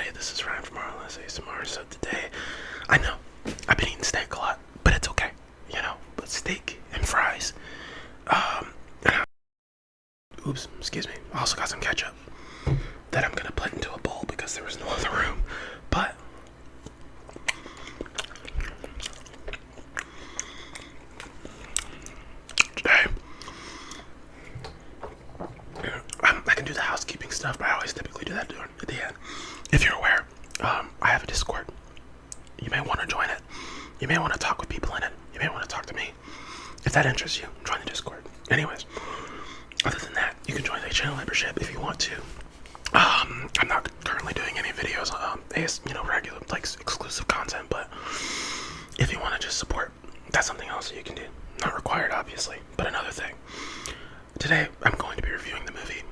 everybody, this is Ryan from RLS ASMR. So today, I know, I've been eating steak a lot, but it's okay, but steak and fries, and oops, excuse me, I also got some ketchup that I'm gonna put into a bowl because there was no other room, but today, I can do the housekeeping stuff, but I always typically do that at the end. If you're aware, I have a Discord. You may want to join it. You may want to talk with people in it. You may want to talk to me. If that interests you, join the Discord. Anyways, other than that, you can join the channel membership if you want to. I'm not currently doing any videos, regular, exclusive content, but if you want to just support, that's something else that you can do. Not required, obviously, but another thing. Today, I'm going to be reviewing the movie,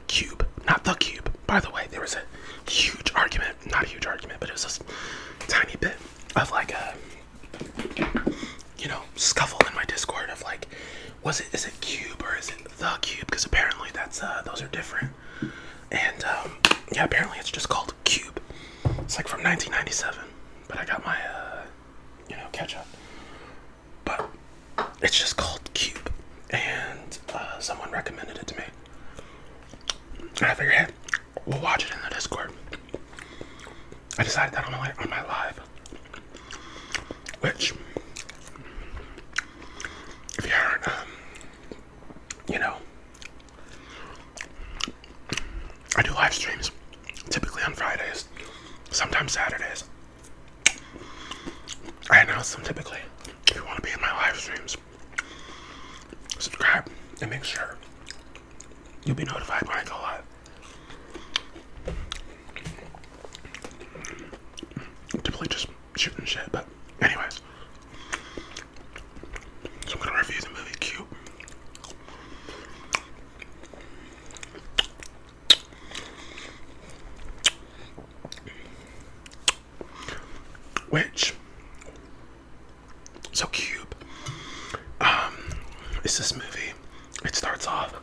Cube. Not The Cube. By the way, there was a huge argument, not a huge argument, but it was a tiny bit of scuffle in my Discord of is it Cube or is it The Cube? Because apparently those are different. And, apparently it's just called Cube. It's from 1997, but I got my, ketchup. But it's just called Cube, and someone recommended it to me. And I figured, hey, we'll watch it in the Discord. I decided that on my live, which, if you aren't, I do live streams, typically on Fridays, sometimes Saturdays. I announce them typically. If you want to be in my live streams, subscribe and make sure you'll be notified when I go live. Typically just shooting shit, but anyways. So I'm gonna review the movie Cube. Cube, is this movie. It starts off.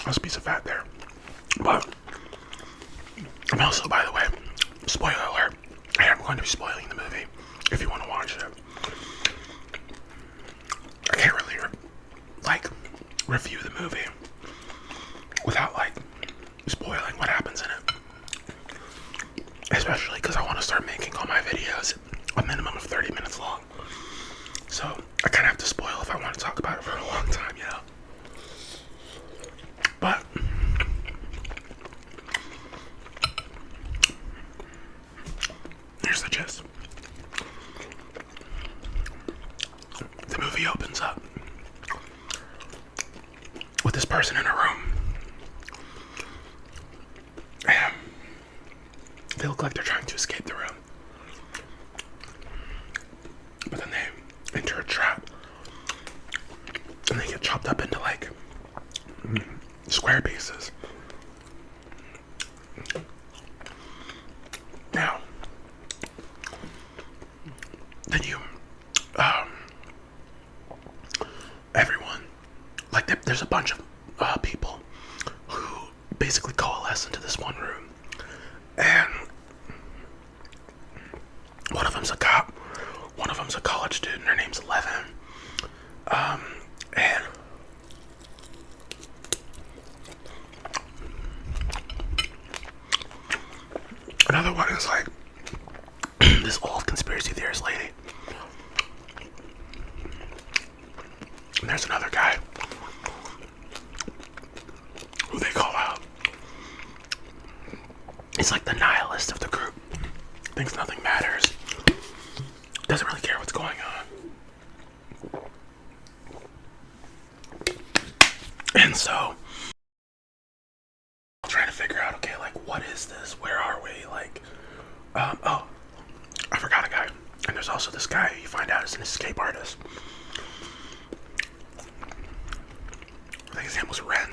There's a piece of fat there. But I'm also, by the way, spoiler alert, I am going to be spoiling the movie if you want to watch it. I can't really review the movie without spoiling what happens in it. Especially because I want to start making all my videos a minimum of 30 minutes long. So I kind of have to spoil if I want to talk about it for a long time, But here's the gist. The movie opens up with this person in a room. And they look like they're trying to escape the room. But then they enter a trap. And they get chopped up into square pieces. Now, then everyone, there's a bunch of people who basically coalesce into this one room. And one of them's a cop, one of them's a college student, her name's Eleven. And another one is this old conspiracy theorist lady. And there's another guy who they call out. He's the nihilist of the group. Thinks nothing matters. Doesn't really care what's going on. And so I'm trying to figure out, okay, what is this? Where are we? Oh, I forgot a guy. And there's also this guy you find out is an escape artist. I think his name was Ren.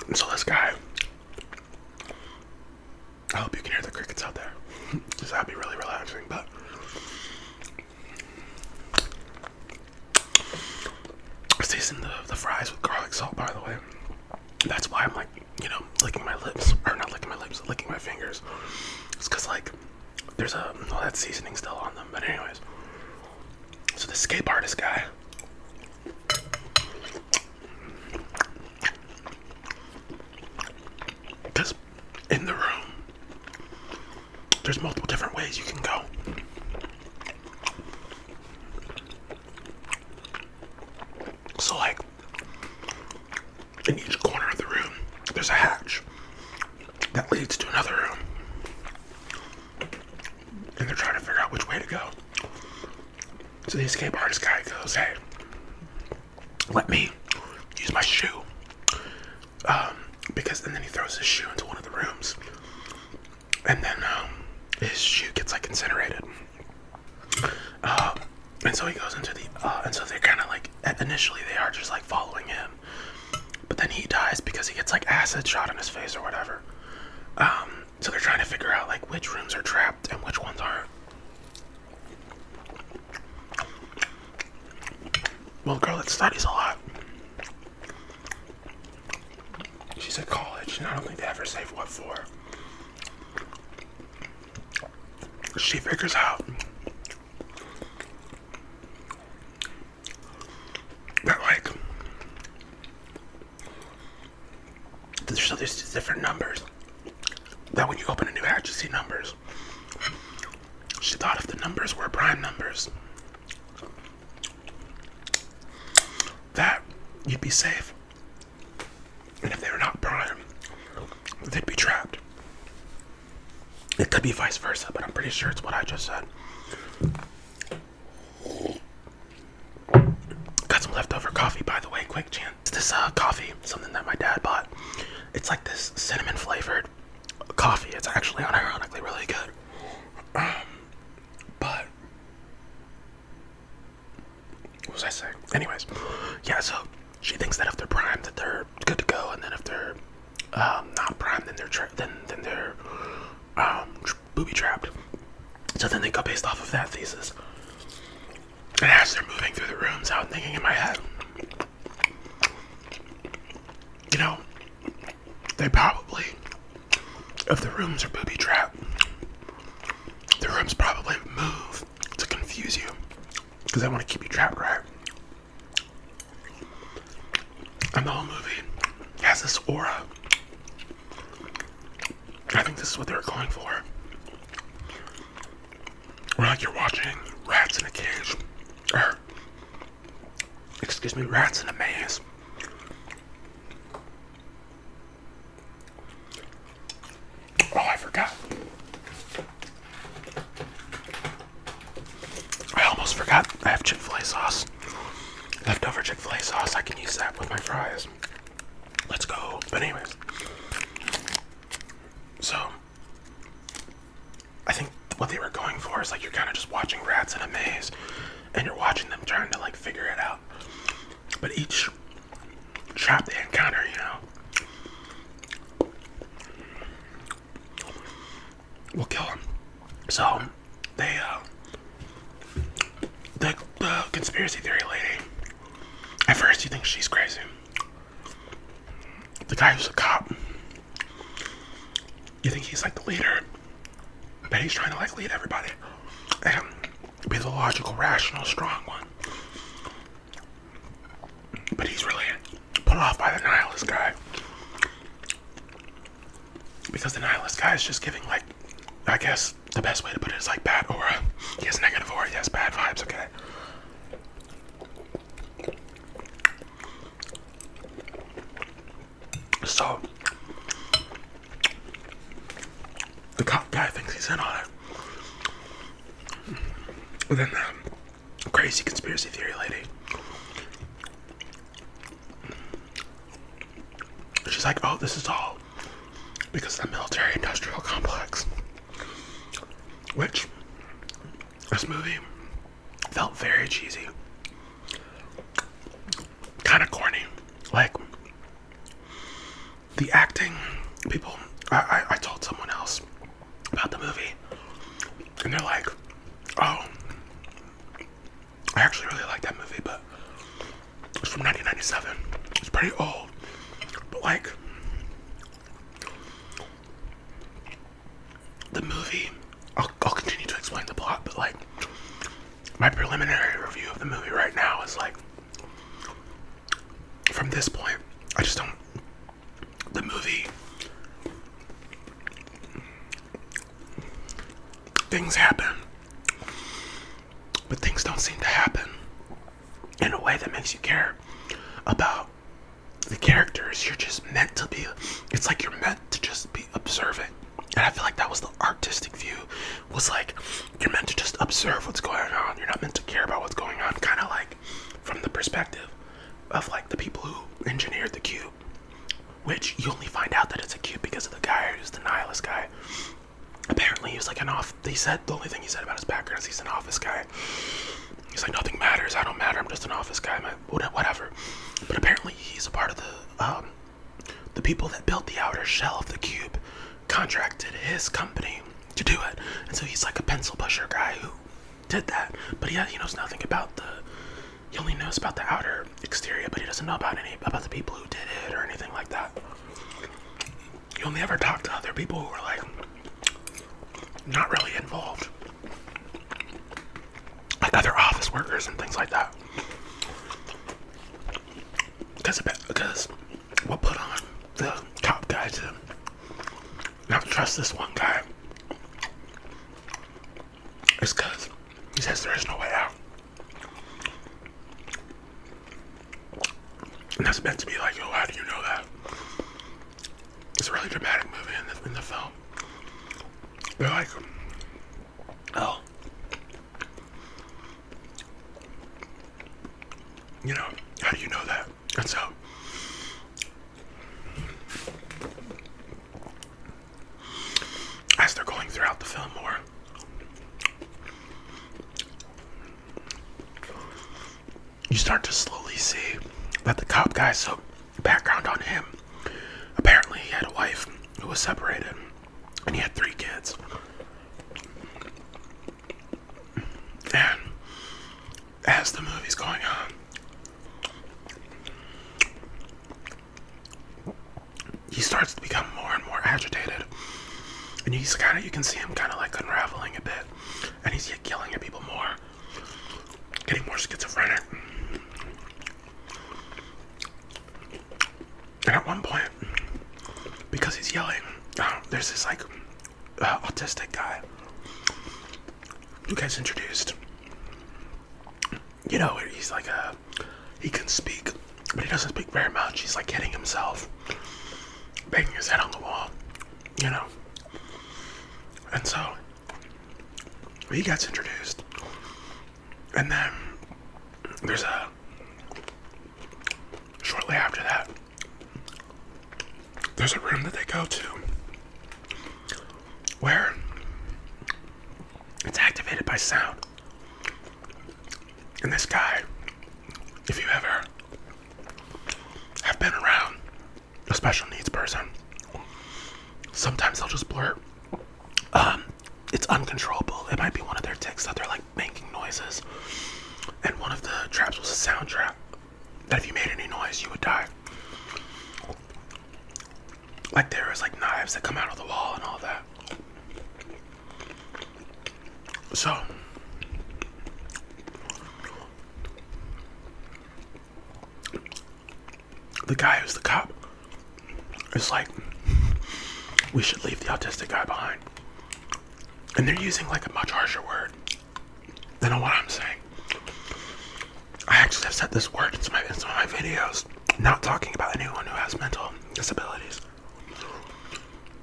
And so this guy, I hope you can hear the crickets out there. Because that'd be really relaxing, but the fries with garlic salt, by the way. That's why I'm like, you know, licking my lips, or not licking my lips, licking my fingers. It's because like there's that seasoning still on them. But anyways, so the escape artist guy. Because in the room, there's multiple different ways you can go. So like, in each corner of the room, there's a hatch that leads to another room. And they're trying to figure out which way to go. So the escape artist guy goes, hey, let me use my shoe. And then he throws his shoe into one of the rooms. And then his shoe gets like incinerated. And so he goes into the, and so they're kind of like, initially they are just like following him. But then he dies because he gets like acid shot in his face or whatever. So they're trying to figure out like which rooms are trapped and which ones aren't. Well, the girl that studies a lot, she's at college, and I don't think they ever say what for. She figures out that like there's these different numbers that when you open a new hatch you see numbers. She thought if the numbers were prime numbers that you'd be safe, and if they were not prime they'd be trapped. It could be vice versa, but I'm pretty sure it's what I just said. Got some leftover coffee, by the way, quick chance. This coffee, something that my dad bought. It's like this cinnamon flavored coffee. It's actually unironically really good. But what was I saying? Anyways, yeah, so she thinks that if they're primed that they're good to go, and then if they're not primed then they're booby trapped. So then they go based off of that thesis. And as they're moving through the rooms, I'm thinking in my head, you know, they probably, if the rooms are booby trapped, the rooms probably move to confuse you because they want to keep you trapped, right? And the whole movie has this aura. I think this is what they were going for. Where like you're watching rats in a cage. Or, excuse me, rats in a maze. Oh, I forgot. I almost forgot. I have Chick-fil-A sauce. Leftover Chick-fil-A sauce. I can use that with my fries. Let's go. But anyways. So, I think what they were going for is like you're kind of just watching rats in a maze. And you're watching them trying to like figure it out. But each trap they encounter, you know, will kill them. So they, the conspiracy theory lady, at first you think she's crazy. The guy who's a cop, you think he's like the leader, but he's trying to like lead everybody and be the logical, rational, strong one. But he's really put off by the nihilist guy. Because the nihilist guy is just giving like, I guess the best way to put it is like bad aura. He has negative aura, he has bad vibes, okay? So, the cop guy thinks he's in on it. And then the crazy conspiracy theory lady, she's like, oh, this is all because of the military industrial complex. Which, this movie felt very cheesy. Kind of corny. Like, the acting, people, I told someone else about the movie, and they're like, oh, I actually really like that movie, but from 1997. It's pretty old, but like the movie, I'll continue to explain the plot, but like my preliminary review of the movie right now is like, from this point, I just don't. The movie, things happen, but things don't seem to happen in a way that makes you care about the characters. You're just meant to be, it's like you're meant to just be observant. And I feel like that was the artistic view, was like, you're meant to just observe what's going on. You're not meant to care about what's going on, kind of like from the perspective of like the people who engineered the cube, which you only find out that it's a cube because of the guy who's the nihilist guy. Apparently he was like the only thing he said about his background is he's an office guy. He's like, nothing matters, I don't matter, I'm just an office guy, whatever. But apparently he's a part of the people that built the outer shell of the cube contracted his company to do it. And so he's like a pencil pusher guy who did that. But yeah, he knows nothing about he only knows about the outer exterior, but he doesn't know about the people who did it or anything like that. You only ever talk to other people who are like not really involved, like other office workers and things like that. Because what put on the top guy to not trust this one guy is because he says there is no way out. And that's meant to be like, oh, how do you know that? It's a really dramatic movie in the film. They're like, oh, you know, how do you know that? And so as they're going throughout the film more, you start to slowly see that the cop guy, so background on him, apparently he had a wife who was separated and he had 3 kids. And as the movie's going on, he starts to become more and more agitated. And you can see him kind of like unraveling a bit. And he's yelling at people more, getting more schizophrenic. And at one point, because he's yelling, there's this like autistic guy who gets introduced. You know, he's like he can speak, but he doesn't speak very much. He's like hitting himself, banging his head on the wall, you know. And so he gets introduced, and then there's shortly after that, there's a room that they go to where it's activated by sound. And this guy, if you ever have been around a special needs person, sometimes they'll just blurt. It's uncontrollable. It might be one of their tics that they're like making noises. And one of the traps was a sound trap that if you made any noise, you would die. Like there was like knives that come out of the wall and all that. So the guy who's the cop is like, we should leave the autistic guy behind. And they're using like a much harsher word than what I'm saying. I actually have said this word in some of my videos, not talking about anyone who has mental disabilities.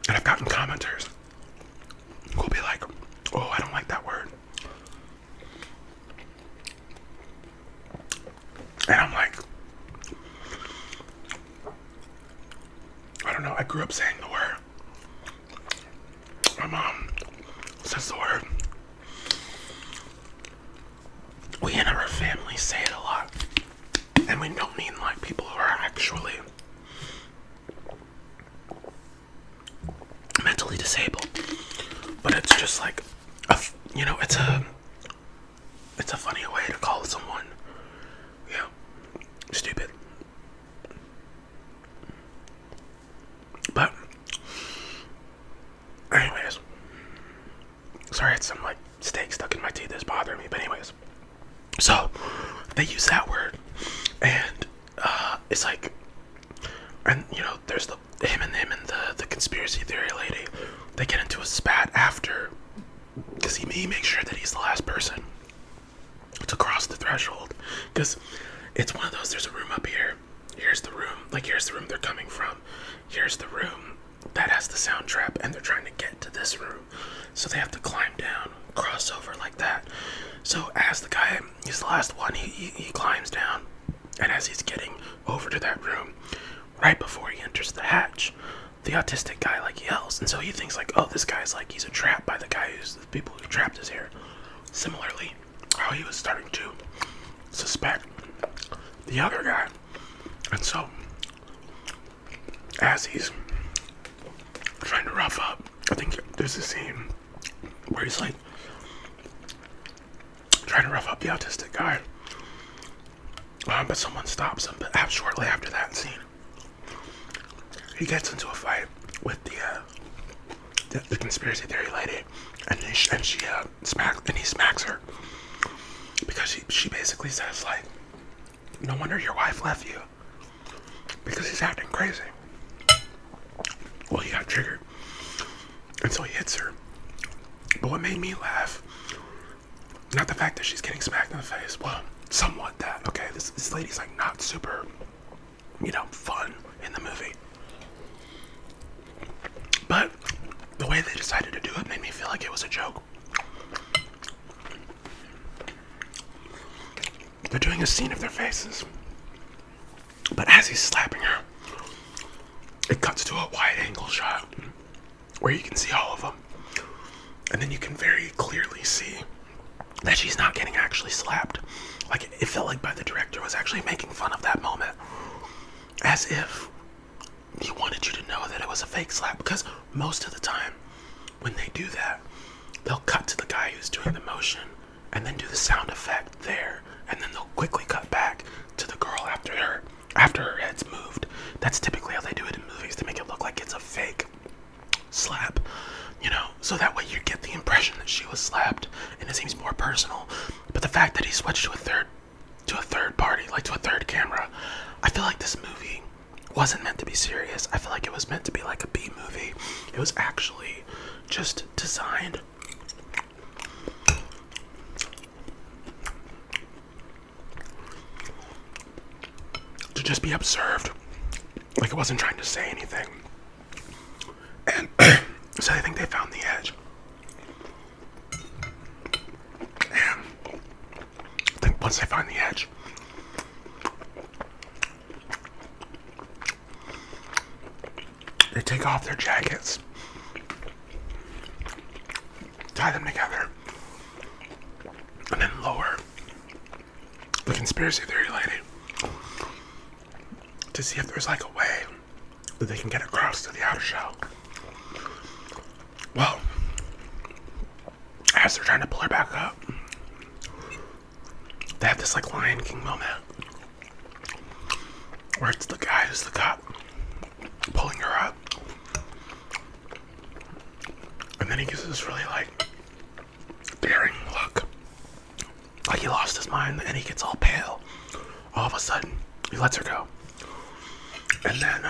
And I've gotten commenters who'll be like, oh, I don't like that word. And I'm like, I don't know, I grew up saying the word. My mom says the word. We in our family say it a lot. And we don't mean like people who are actually mentally disabled. But it's just like, it's a funny way to call someone, stupid. steak stuck in my teeth is bothering me. But anyways, so they use that word, and it's like, and you know, there's him and the conspiracy theory lady. They get into a spat after, because he makes sure that he's the last person to cross the threshold. Because it's one of those, there's a room up here. Here's the room. Like, here's the room they're coming from. Here's the room that has the sound trap, and they're trying to get to this room. So they have to climb down, cross over like that. So as the guy, he's the last one, he climbs down. And as he's getting over to that room, right before he enters the hatch, the autistic guy like yells. And so he thinks like, oh, this guy's like, he's a trap by the people who trapped us here. Similarly, how he was starting to suspect the other guy. And so, as he's trying to rough up, I think there's a scene where he's like trying to rough up the autistic guy, but someone stops him. But shortly after that scene, he gets into a fight with the conspiracy theory lady, and he smacks her because she basically says like, no wonder your wife left you, because he's acting crazy. Well, he got triggered, and so he hits her. But what made me laugh, not the fact that she's getting smacked in the face, well, somewhat that, okay, this lady's like not super, fun in the movie. But the way they decided to do it made me feel like it was a joke. They're doing a scene of their faces, but as he's slapping her, it cuts to a wide-angle shot where you can see all of them, and then you can very clearly see that she's not getting actually slapped. Like, it felt like the director was actually making fun of that moment, as if he wanted you to know that it was a fake slap. Because most of the time when they do that, they'll cut to the guy who's doing the motion and then do the sound effect there, and then they'll quickly cut back to the girl after her head's moved. That's typically how they do it in movies, to make it look like it's a fake slap, so that way you get the impression that she was slapped and it seems more personal. But the fact that he switched to a third party, like to a third camera, I feel like this movie wasn't meant to be serious. I feel like it was meant to be like a B movie. It was actually just designed to just be observed. Like, it wasn't trying to say anything. And so I think they found the edge. And I think once they find the edge, they take off their jackets, tie them together, and then lower the conspiracy theory lady to see if there's like a way that they can get across to the outer shell. Well, as they're trying to pull her back up, they have this like Lion King moment where it's the guy who's the cop pulling her up, and then he gives this really like daring look, like he lost his mind, and he gets all pale. All of a sudden, he lets her go, and then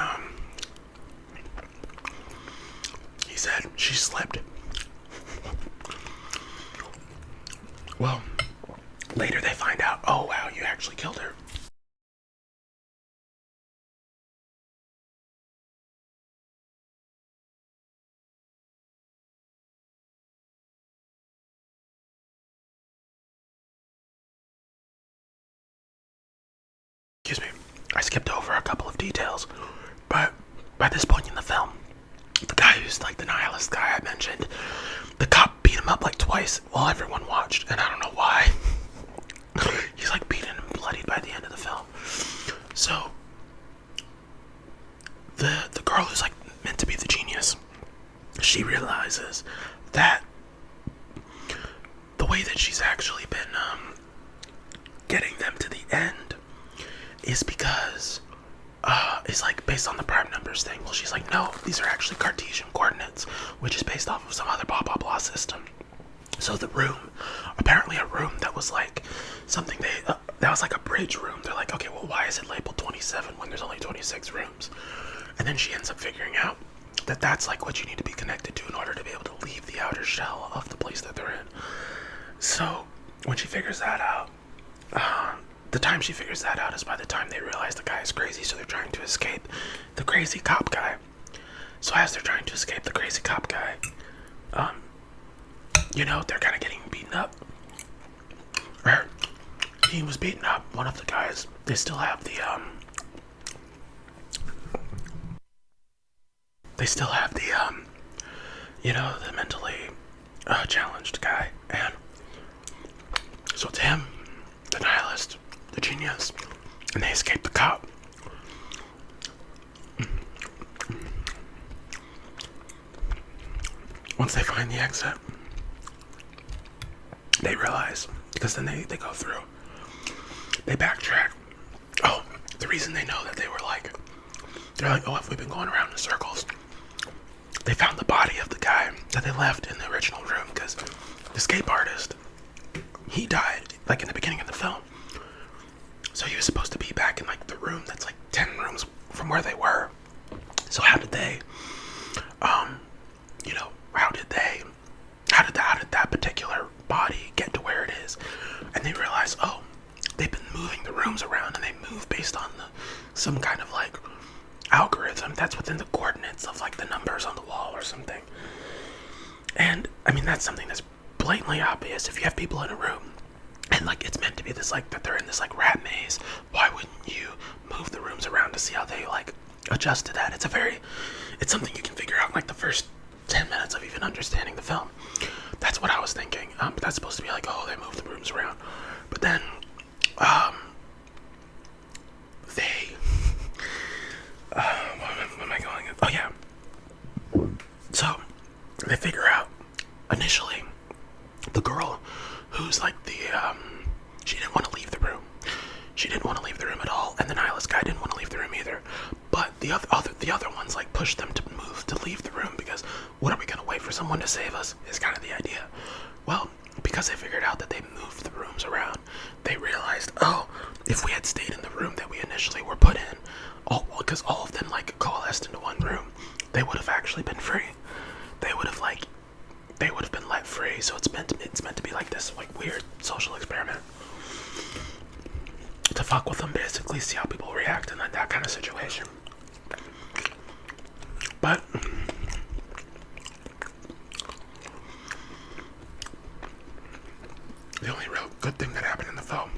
he said she slipped. Well, later they find out, oh wow, you actually killed her. Excuse me, I skipped over a couple of details, but by this point in the film, the guy who's like the nihilist guy I mentioned, the cop beat him up like twice while everyone watched, and I don't know why. He's like beaten and bloodied by the end of the film. So the girl who's like meant to be the genius, she realizes that the way that she's actually been getting them to the end is because is like based on the prime numbers thing. Well, she's like, no, these are actually Cartesian coordinates, which is based off of some other blah blah blah system. So the room, apparently a room that was like something that was like a bridge room. They're like, okay, well, why is it labeled 27 when there's only 26 rooms? And then she ends up figuring out that that's like what you need to be connected to in order to be able to leave the outer shell of the place that they're in. So when she figures that out, the time she figures that out is by the time they realize the guy is crazy, so they're trying to escape the crazy cop guy. So as they're trying to escape the crazy cop guy, they're kind of getting beaten up. Or he was beaten up. One of the guys, they still have the the mentally challenged guy, and so it's him, the nihilist, the genius, and they escape the cop. Once they find the exit, they realize, because then they go through, they backtrack. Oh, the reason they know that they're like, oh, have we been going around in circles? They found the body of the guy that they left in the original room, because the escape artist, he died, like in the beginning of the film. So he was supposed to be back in like the room that's like 10 rooms from where they were. So how did that particular body get to where it is? And they realize, oh, they've been moving the rooms around, and they move based on some kind of like algorithm that's within the coordinates of like the numbers on the wall or something. And I mean, that's something that's blatantly obvious. If you have people in a room and like it's meant to be this like that they're in this like rat maze, why wouldn't you move the rooms around to see how they like adjust to that? It's something you can figure out in like the first 10 minutes of even understanding the film. That's what I was thinking. But that's supposed to be like, oh, they move the rooms around. But then they what am I going at? Oh yeah. So they figure out initially the girl who's like she didn't want to leave the room. She didn't want to leave the room at all, and the nihilist guy didn't want to leave the room either. But the other ones like pushed them to leave the room, because what are we gonna wait for someone to save us? Is kind of the idea. Well, because they figured out that they moved the rooms around, they realized, oh, if we had stayed in the room that we initially were put in, because all of them like coalesced into one room, they would have actually been free. They would have been let free. So it's meant to be like this like weird social experiment to fuck with them, basically, see how people react in that kind of situation. But the only real good thing that happened in the film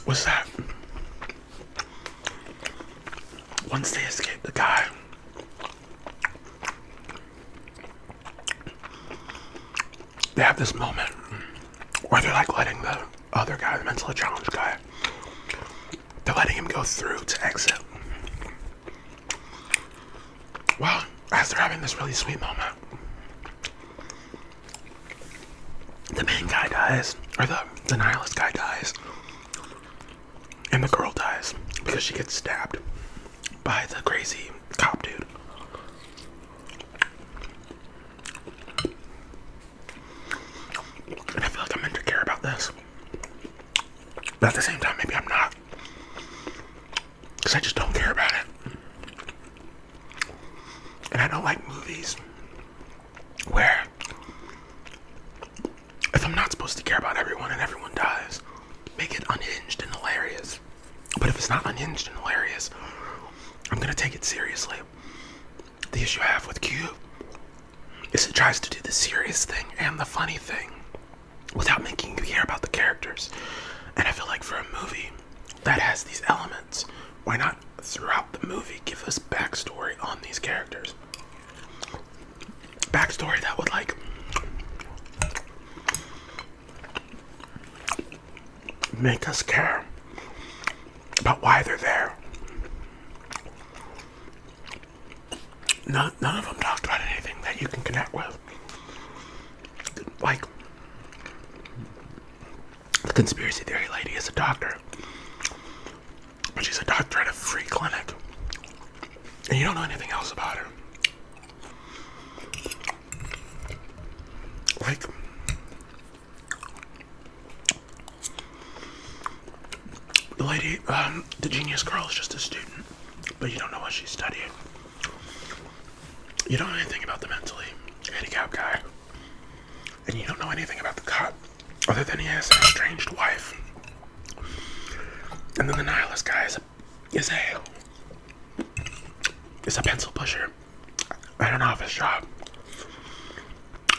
was that once they escaped the guy, they have this moment where they're like letting the other guy, the mentally challenged guy, they're letting him go through to exit. Well, as they're having this really sweet moment, the main guy dies, or the nihilist guy dies, and the girl dies because she gets stabbed by the crazy cop dude. And I feel like I'm meant to care about this, but at the same time, maybe I'm not, because I just don't care about it. And I don't like movies where if I'm not supposed to care about everyone and everyone dies, make it unhinged and hilarious. But if it's not unhinged and hilarious, I'm gonna take it seriously. The issue I have with Q is it tries to do the serious thing and the funny thing without making you care about the characters. And I feel like for a movie that has these elements, why not throughout the movie give us backstory on these characters? Backstory that would like make us care about why they're there. None of them talked about anything that you can connect with. Like, the conspiracy theory lady is a doctor, but she's a doctor at a free clinic, and you don't know anything else about her. Like, the lady, the genius girl is just a student, but you don't know what she's studying. You don't know anything about the mentally handicapped guy, and you don't know anything about the cop, other than he has an estranged wife. And then the nihilist guy is a pencil pusher at an office job.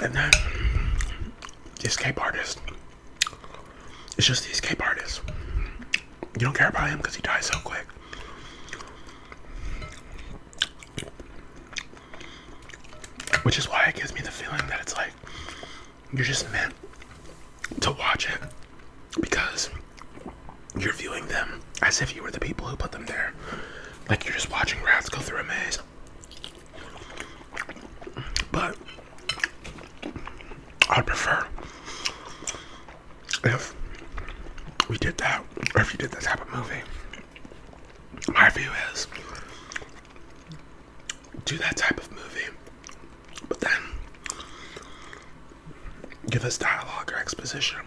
And then the escape artist is just the escape artist. You don't care about him because he dies so quick. Which is why it gives me the feeling that it's like you're just meant to watch it because you're viewing them as if you were the people who put them there. Like you're just watching rats go through a maze. But I'd prefer if we did that, or if you did that type of movie. My view is do that type of movie, but then give us dialogue or exposition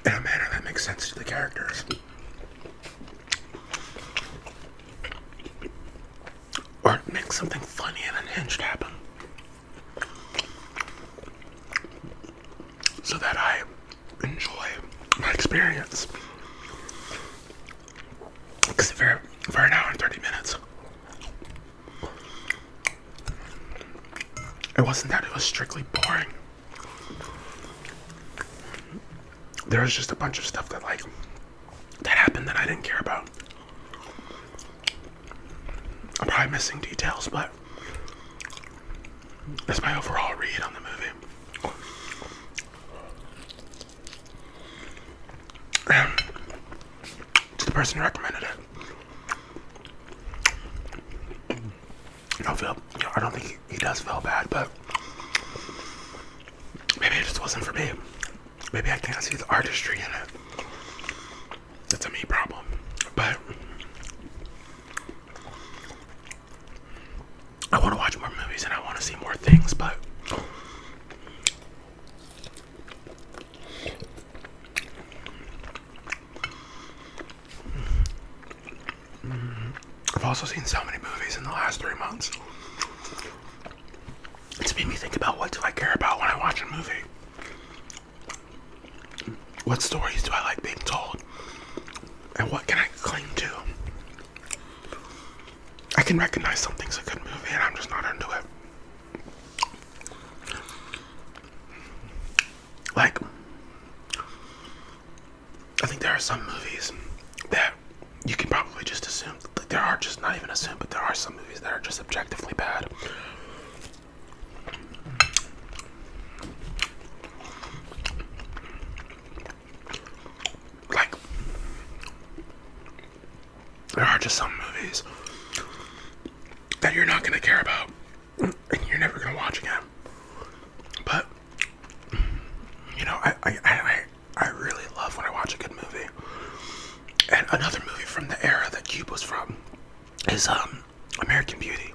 in a manner that makes sense to the characters. Or make something funny and unhinged happen. So that I enjoy my experience. Because for an hour and 30 minutes, it wasn't that it was strictly boring. There was just a bunch of stuff that happened that I didn't care about. I'm probably missing details, but that's my overall read on the movie. And to the person who recommended it, I don't think he does feel bad, but maybe it just wasn't for me. Maybe I can't see the artistry in it. That's a me problem. But I want to watch more movies and I want to see more things, but I've also seen so many movies in the last 3 months. It's made me think about what do I care about when I watch a movie? What stories do I like being told? And what can I cling to? I can recognize something's a good movie and I'm just not into it. Like, I think there are some movies that you can probably just assume, like there are just not even assume, but there are some movies that are just objectively bad. Like, there are just some movies that you're not gonna care about and you're never gonna watch again. But you know, I really love when I watch a good movie. And another movie from the era that Cube was from is American Beauty.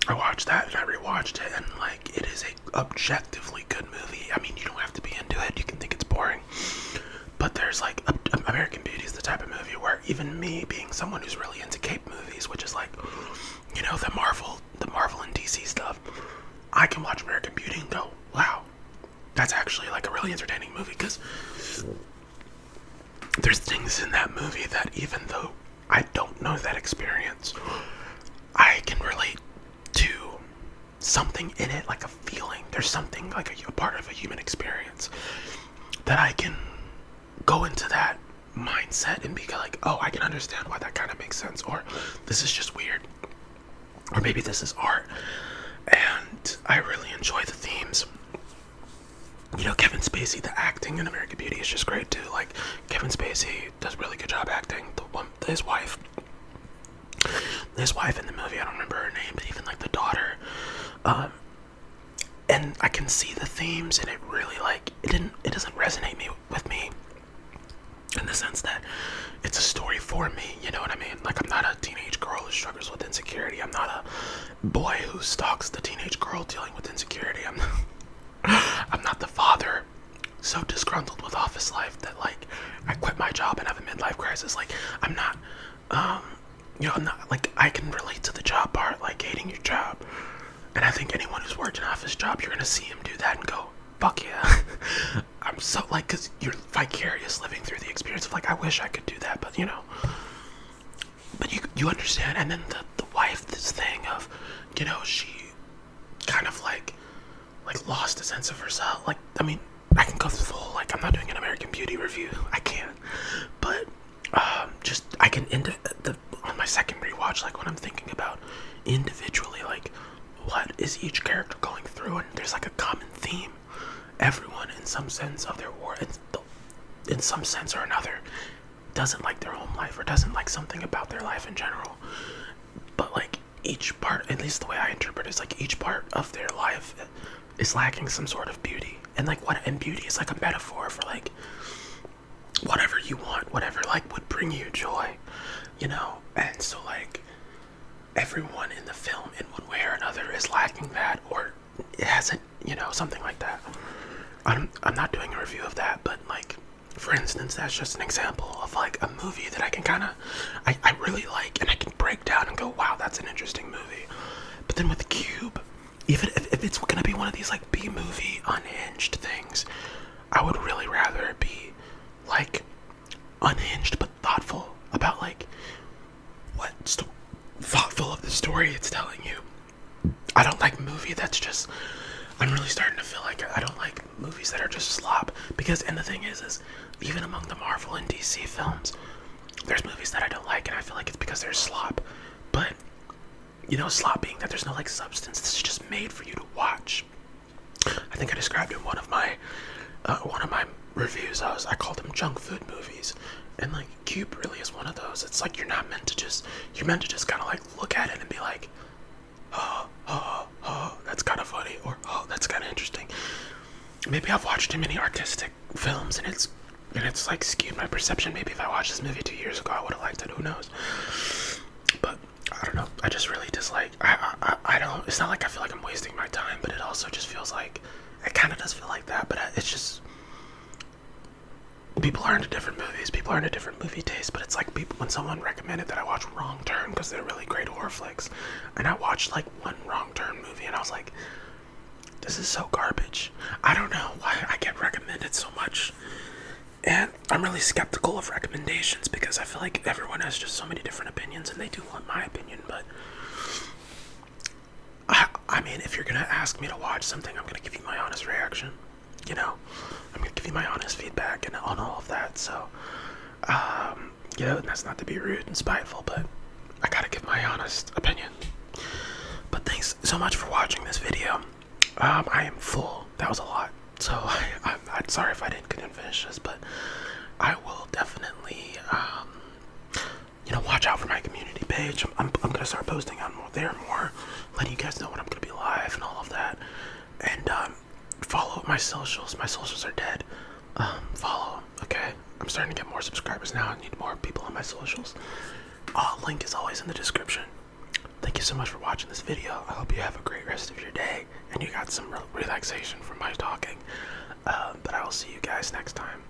I watched that and I rewatched it, and like it is a objectively good movie. I mean, you don't have to be into it. You can think it's boring, but there's like American Beauty is the type of movie where even me, being someone who's really into cape movies, which is like, you know, the Marvel and DC stuff, I can watch American Beauty and go, wow, that's actually like a really entertaining movie, because there's things in that movie that even though I don't know that experience, I can relate to something in it, like a feeling. There's something like a part of a human experience that I can go into that mindset and be like, oh, I can understand why that kind of makes sense, or this is just weird, or maybe this is art. And I really enjoy the themes. You know, Kevin Spacey, the acting in American Beauty is just great too. Like, Kevin Spacey does a really good job acting. His wife in the movie, I don't remember her name, but even like the daughter, and I can see the themes, and it really like it doesn't resonate with me in the sense that it's a story for me, you know what I mean? Like, I'm not a teenage girl who struggles with insecurity. I'm not a boy who stalks the teenage girl dealing with insecurity. I'm not the father so disgruntled with office life that like I quit my job and have a midlife crisis. Like I'm not, I'm not like, I can relate to the job part, like hating your job. And I think anyone who's worked an office job, you're gonna see him do that and go, fuck yeah. I'm so like, cause you're vicarious living through the experience of like, I wish I could do that, but but you understand. And then the wife, this thing of, she kind of like lost a sense of herself. Like, I mean, I can go through the whole, like, I'm not doing an American Beauty review, I can't, but just I can on my second rewatch, like when I'm thinking about individually, like what is each character going through, and there's like a common theme. Everyone, in some sense of their war, in some sense or another, doesn't like their home life or doesn't like something about their life in general. But like each part, at least the way I interpret it, is like each part of their life is lacking some sort of beauty. And like and beauty is like a metaphor for like whatever you want, whatever like would bring you joy, And so like everyone in the film in one way or another is lacking that, or it hasn't, something like that. I'm not doing a review of that, but like, for instance, that's just an example of like a movie that I can I really like, and I can break down and go, wow, that's an interesting movie. But then with Cube, even if it's gonna be one of these like B-movie unhinged things, I would really rather it be like unhinged but thoughtful about like thoughtful of the story it's telling you. I don't like movie that's just, I'm really starting to feel like I don't like movies that are just slop, because, and the thing is even among the Marvel and DC films, there's movies that I don't like, and I feel like it's because they're slop. But slop being that there's no like substance, this is just made for you to watch. I think I described in one of my reviews, I called them junk food movies, and like Cube really is one of those. It's like you're meant to just kind of like look at it and be like, oh, that's kind of funny, or oh, that's kind of interesting. Maybe I've watched too many artistic films, and it's like skewed my perception. Maybe if I watched this movie 2 years ago, I would have liked it. Who knows? But I don't know. I just really dislike. I don't. It's not like I feel like I'm wasting my time, but it also just feels like it kind of does feel like that. But it's just, people are into different movies. People are into different movie tastes. But it's like when someone recommended that I watch Wrong Turn because they're really great horror flicks, and I watched like one Wrong Turn movie, and I was like, this is so garbage. I don't know why I get recommended so much. And I'm really skeptical of recommendations because I feel like everyone has just so many different opinions, and they do want my opinion. But I mean, if you're gonna ask me to watch something, I'm gonna give you my honest reaction. I'm gonna give you my honest feedback and on all of that. So, and that's not to be rude and spiteful, but I gotta give my honest opinion. But thanks so much for watching this video. I am full. That was a lot. So I'm sorry if I didn't finish this, but I will definitely, watch out for my community page. I'm gonna start posting on more, letting you guys know when I'm gonna be live and all of that. And follow my socials. My socials are dead. Follow them, okay? I'm starting to get more subscribers now. I need more people on my socials. Link is always in the description. Thank you so much for watching this video. I hope you have a great rest of your day and you got some relaxation from my talking. But I will see you guys next time.